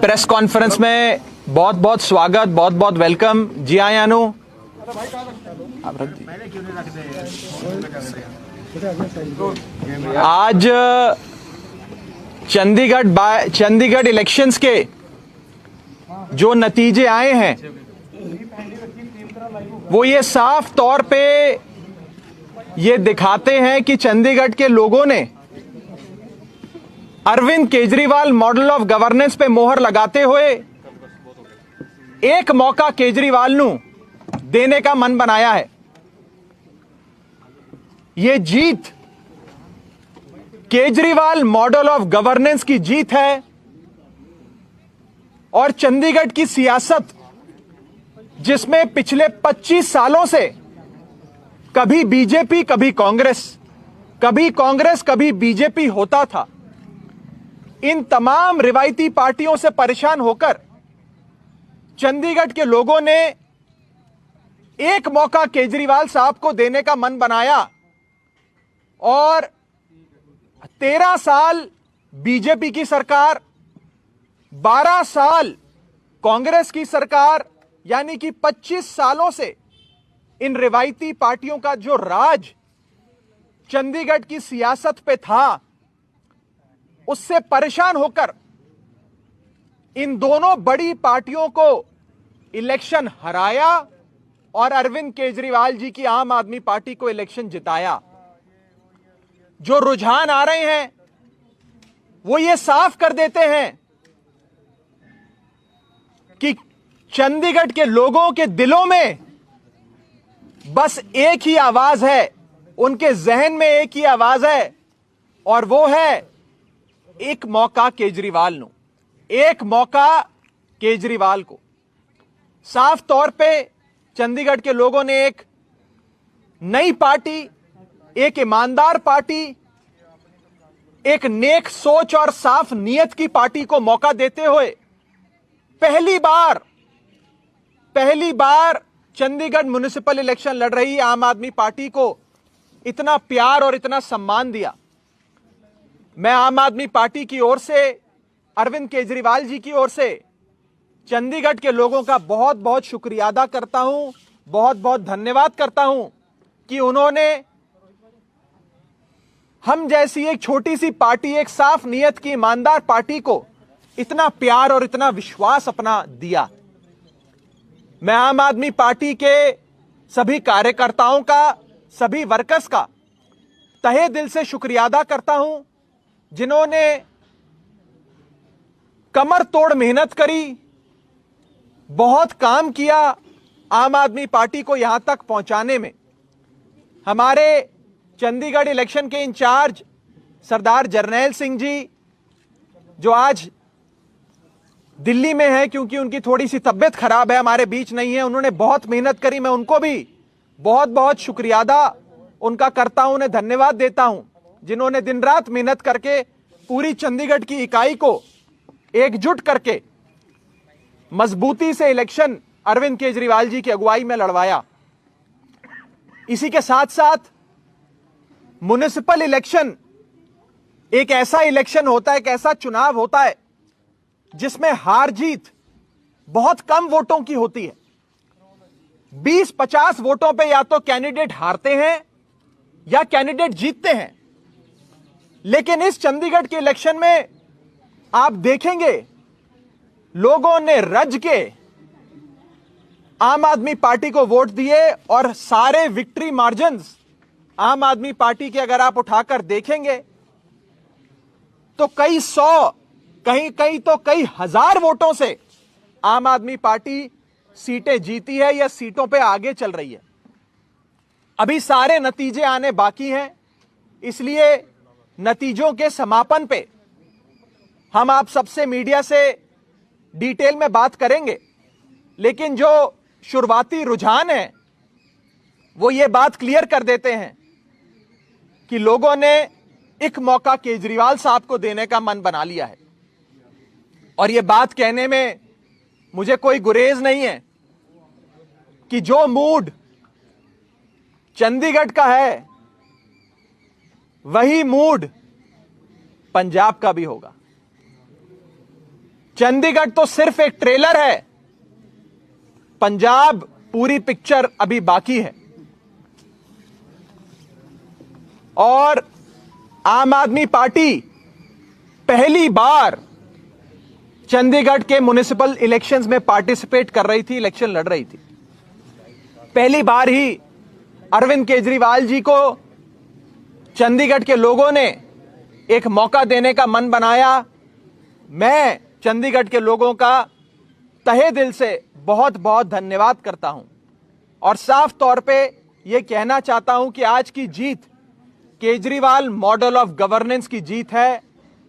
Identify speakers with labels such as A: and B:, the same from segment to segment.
A: Press conference में बहुत बहुत स्वागत, बहुत बहुत वेलकम। जी हाँ यानू, आज चंडीगढ़ इलेक्शंस के जो नतीजे आए हैं वो ये साफ तौर पे ये दिखाते हैं कि चंडीगढ़ के लोगों ने Arvind Kejriwal model of governance पे मोहर लगाते हुए एक मौका केजरीवाल नू देने का मन बनाया है। यह जीत केजरीवाल मॉडल ऑफ गवर्नेंस की जीत है और चंडीगढ़ की सियासत, जिसमें पिछले 25 सालों से कभी बीजेपी कभी कांग्रेस कभी बीजेपी होता था, इन तमाम रिवायती पार्टियों से परेशान होकर चंडीगढ़ के लोगों ने एक मौका केजरीवाल साहब को देने का मन बनाया और 13 साल बीजेपी की सरकार, 12 साल कांग्रेस की सरकार, यानी कि 25 सालों से इन रिवायती पार्टियों का जो राज चंडीगढ़ की सियासत पे था, उससे परेशान होकर इन दोनों बड़ी पार्टियों को इलेक्शन हराया और अरविंद केजरीवाल जी की आम आदमी पार्टी को इलेक्शन जिताया। जो रुझान आ रहे हैं वो ये साफ कर देते हैं कि चंडीगढ़ के लोगों के दिलों में बस एक ही आवाज है, उनके जहन में एक ही आवाज है और वो है एक मौका केजरीवाल नो, एक मौका केजरीवाल को। साफ तौर पे चंडीगढ़ के लोगों ने एक नई पार्टी, एक ईमानदार पार्टी, एक नेक सोच और साफ नीयत की पार्टी को मौका देते हुए पहली बार चंडीगढ़ म्युनिसिपल इलेक्शन लड़ रही आम आदमी पार्टी को इतना प्यार और इतना सम्मान दिया। मैं आम आदमी पार्टी की ओर से, अरविंद केजरीवाल जी की ओर से चंडीगढ़ के लोगों का बहुत बहुत शुक्रिया अदा करता हूं, बहुत बहुत धन्यवाद करता हूं कि उन्होंने हम जैसी एक छोटी सी पार्टी, एक साफ नीयत की ईमानदार पार्टी को इतना प्यार और इतना विश्वास अपना दिया। मैं आम आदमी पार्टी के सभी कार्यकर्ताओं का, सभी वर्कर्स का तहे दिल से शुक्रिया अदा करता हूं, जिन्होंने कमर तोड़ मेहनत करी, बहुत काम किया आम आदमी पार्टी को यहां तक पहुंचाने में। हमारे चंडीगढ़ इलेक्शन के इंचार्ज सरदार जरनैल सिंह जी, जो आज दिल्ली में हैं क्योंकि उनकी थोड़ी सी तबीयत खराब है, हमारे बीच नहीं है, उन्होंने बहुत मेहनत करी। मैं उनको भी बहुत बहुत शुक्रिया अदा उनका करता हूं, उन्हें धन्यवाद देता हूं, जिन्होंने दिन रात मेहनत करके पूरी चंडीगढ़ की इकाई को एकजुट करके मजबूती से इलेक्शन अरविंद केजरीवाल जी की अगुवाई में लड़वाया। इसी के साथ साथ म्युनिसिपल इलेक्शन एक ऐसा इलेक्शन होता है, एक ऐसा चुनाव होता है जिसमें हार जीत बहुत कम वोटों की होती है। 20-50 वोटों पे या तो कैंडिडेट हारते हैं या कैंडिडेट जीतते हैं। लेकिन इस चंडीगढ़ के इलेक्शन में आप देखेंगे लोगों ने रज के आम आदमी पार्टी को वोट दिए और सारे विक्ट्री मार्जिन्स आम आदमी पार्टी के अगर आप उठाकर देखेंगे तो कई सौ, कहीं तो कई हजार वोटों से आम आदमी पार्टी सीटें जीती है या सीटों पे आगे चल रही है। अभी सारे नतीजे आने बाकी हैं, इसलिए नतीजों के समापन पे हम आप सबसे मीडिया से डिटेल में बात करेंगे। लेकिन जो शुरुआती रुझान है वो ये बात क्लियर कर देते हैं कि लोगों ने एक मौका केजरीवाल साहब को देने का मन बना लिया है। और ये बात कहने में मुझे कोई गुरेज नहीं है कि जो मूड चंडीगढ़ का है वही मूड पंजाब का भी होगा। चंडीगढ़ तो सिर्फ एक ट्रेलर है, पंजाब पूरी पिक्चर अभी बाकी है। और आम आदमी पार्टी पहली बार चंडीगढ़ के म्युनिसिपल इलेक्शंस में पार्टिसिपेट कर रही थी, इलेक्शन लड़ रही थी। पहली बार ही अरविंद केजरीवाल जी को चंडीगढ़ के लोगों ने एक मौका देने का मन बनाया। मैं चंडीगढ़ के लोगों का तहे दिल से बहुत बहुत धन्यवाद करता हूं और साफ तौर पे यह कहना चाहता हूं कि आज की जीत केजरीवाल मॉडल ऑफ गवर्नेंस की जीत है,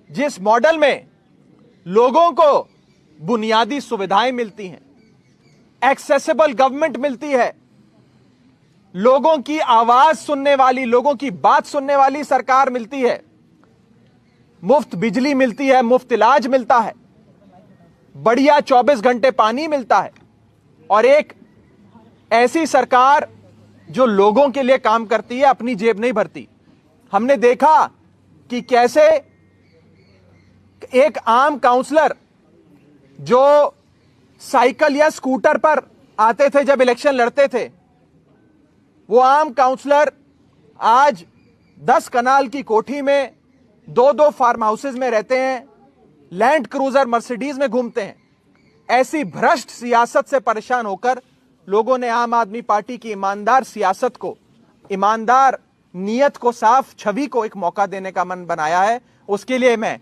A: जिस मॉडल में लोगों को बुनियादी सुविधाएं मिलती हैं, एक्सेसिबल गवर्नमेंट मिलती है, लोगों की आवाज सुनने वाली, लोगों की बात सुनने वाली सरकार मिलती है, मुफ्त बिजली मिलती है, मुफ्त इलाज मिलता है, बढ़िया 24 घंटे पानी मिलता है और एक ऐसी सरकार जो लोगों के लिए काम करती है, अपनी जेब नहीं भरती। हमने देखा कि कैसे एक आम काउंसलर जो साइकिल या स्कूटर पर आते थे जब इलेक्शन लड़ते थे, वो आम काउंसलर आज 10 कनाल की कोठी में 2-2 फार्म हाउसेज में रहते हैं, लैंड क्रूजर मर्सिडीज में घूमते हैं। ऐसी भ्रष्ट सियासत से परेशान होकर लोगों ने आम आदमी पार्टी की ईमानदार सियासत को, ईमानदार नीयत को, साफ छवि को एक मौका देने का मन बनाया है। उसके लिए मैं